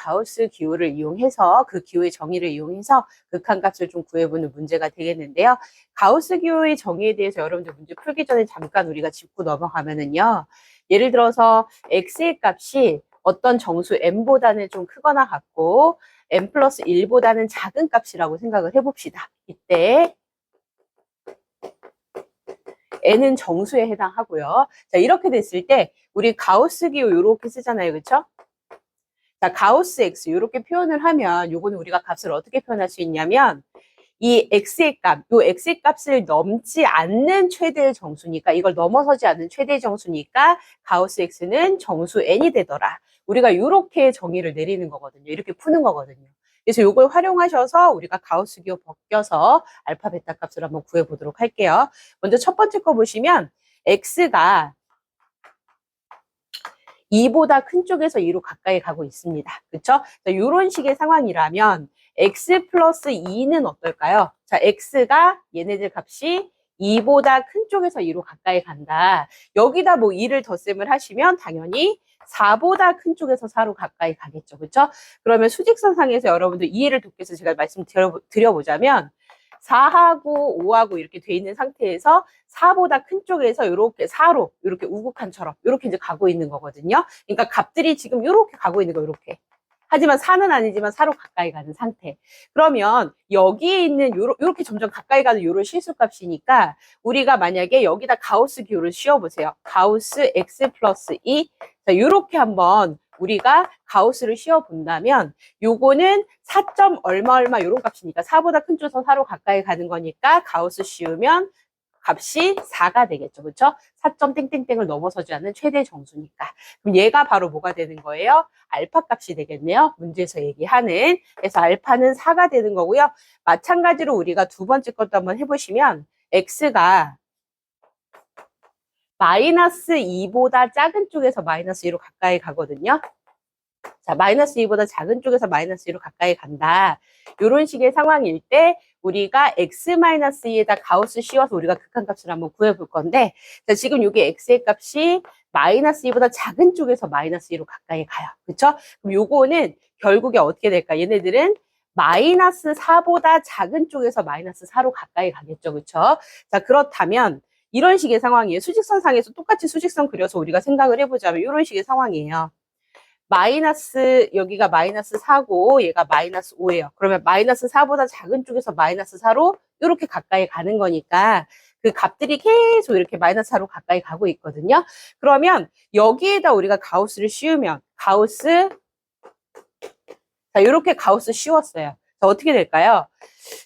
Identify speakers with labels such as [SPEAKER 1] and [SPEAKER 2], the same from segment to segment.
[SPEAKER 1] 가우스 기호를 이용해서 그 기호의 정의를 이용해서 극한값을 좀 구해보는 문제가 되겠는데요. 가우스 기호의 정의에 대해서 여러분들 문제 풀기 전에 잠깐 우리가 짚고 넘어가면은요. 예를 들어서 x의 값이 어떤 정수 n보다는 좀 크거나 같고 n 플러스 1보다는 작은 값이라고 생각을 해봅시다. 이때 n은 정수에 해당하고요. 자, 이렇게 됐을 때 우리 가우스 기호 이렇게 쓰잖아요. 그렇죠? 자, 가우스 x 이렇게 표현을 하면 요거는 우리가 값을 어떻게 표현할 수 있냐면 이 x의 값, 요 x의 값을 넘지 않는 최대의 정수니까 이걸 넘어서지 않는 최대의 정수니까 가우스 x는 정수 n이 되더라. 우리가 이렇게 정의를 내리는 거거든요. 이렇게 푸는 거거든요. 그래서 이걸 활용하셔서 우리가 가우스 기호 벗겨서 알파 베타 값을 한번 구해보도록 할게요. 먼저 첫 번째 거 보시면 x가 2보다 큰 쪽에서 2로 가까이 가고 있습니다. 그렇죠? 이런 식의 상황이라면 x 플러스 2는 어떨까요? 자, x가 얘네들 값이 2보다 큰 쪽에서 2로 가까이 간다. 여기다 뭐 2를 덧셈을 하시면 당연히 4보다 큰 쪽에서 4로 가까이 가겠죠. 그렇죠? 그러면 수직선상에서 여러분들 이해를 돕기 위해서 제가 말씀드려보자면 4하고 5하고 이렇게 돼 있는 상태에서 4보다 큰 쪽에서 이렇게 4로 이렇게 우극한처럼 이렇게 이제 가고 있는 거거든요. 그러니까 값들이 지금 이렇게 가고 있는 거 이렇게. 하지만 4는 아니지만 4로 가까이 가는 상태. 그러면 여기에 있는 요렇게 점점 가까이 가는 요런 실수값이니까 우리가 만약에 여기다 가우스 기호를 씌워보세요. 가우스 x 플러스 2. 자, 요렇게 한번 우리가 가우스를 씌워본다면 요거는 4. 얼마 요런 값이니까 4보다 큰 쪽에서 4로 가까이 가는 거니까 가우스 씌우면 값이 4가 되겠죠. 그렇죠? 4점 땡땡땡을 넘어서지 않는 최대 정수니까. 그럼 얘가 바로 뭐가 되는 거예요? 알파 값이 되겠네요. 문제에서 얘기하는. 그래서 알파는 4가 되는 거고요. 마찬가지로 우리가 두 번째 것도 한번 해보시면 x가 마이너스 2보다 작은 쪽에서 마이너스 2로 가까이 가거든요. 자, 마이너스 2보다 작은 쪽에서 마이너스 2로 가까이 간다. 이런 식의 상황일 때 우리가 x-2에다 가우스 씌워서 우리가 극한값을 한번 구해볼 건데 자, 지금 여기 x의 값이 마이너스 2보다 작은 쪽에서 마이너스 2로 가까이 가요. 그렇죠? 그럼 요거는 결국에 어떻게 될까? 얘네들은 마이너스 4보다 작은 쪽에서 마이너스 4로 가까이 가겠죠. 그렇죠? 자, 그렇다면 이런 식의 상황이에요. 수직선상에서 똑같이 수직선 그려서 우리가 생각을 해보자면 이런 식의 상황이에요. 마이너스, 여기가 마이너스 4고 얘가 마이너스 5예요. 그러면 마이너스 4보다 작은 쪽에서 마이너스 4로 이렇게 가까이 가는 거니까 그 값들이 계속 이렇게 마이너스 4로 가까이 가고 있거든요. 그러면 여기에다 우리가 가우스를 씌우면 가우스, 자, 이렇게 가우스 씌웠어요. 자, 어떻게 될까요?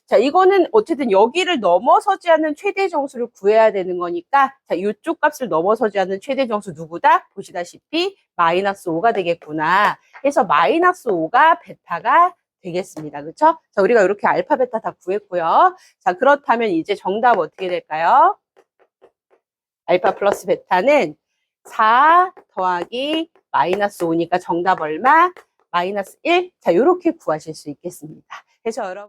[SPEAKER 1] 자, 이거는 어쨌든 여기를 넘어서지 않는 최대 정수를 구해야 되는 거니까 자, 이쪽 값을 넘어서지 않는 최대 정수 누구다? 보시다시피 마이너스 5가 되겠구나. 해서 마이너스 5가 베타가 되겠습니다. 그렇죠? 자, 우리가 이렇게 알파 베타 다 구했고요. 자, 그렇다면 이제 정답 어떻게 될까요? 알파 플러스 베타는 4 더하기 마이너스 5니까 정답 얼마? 마이너스 1. 자, 이렇게 구하실 수 있겠습니다. 그래서 여러분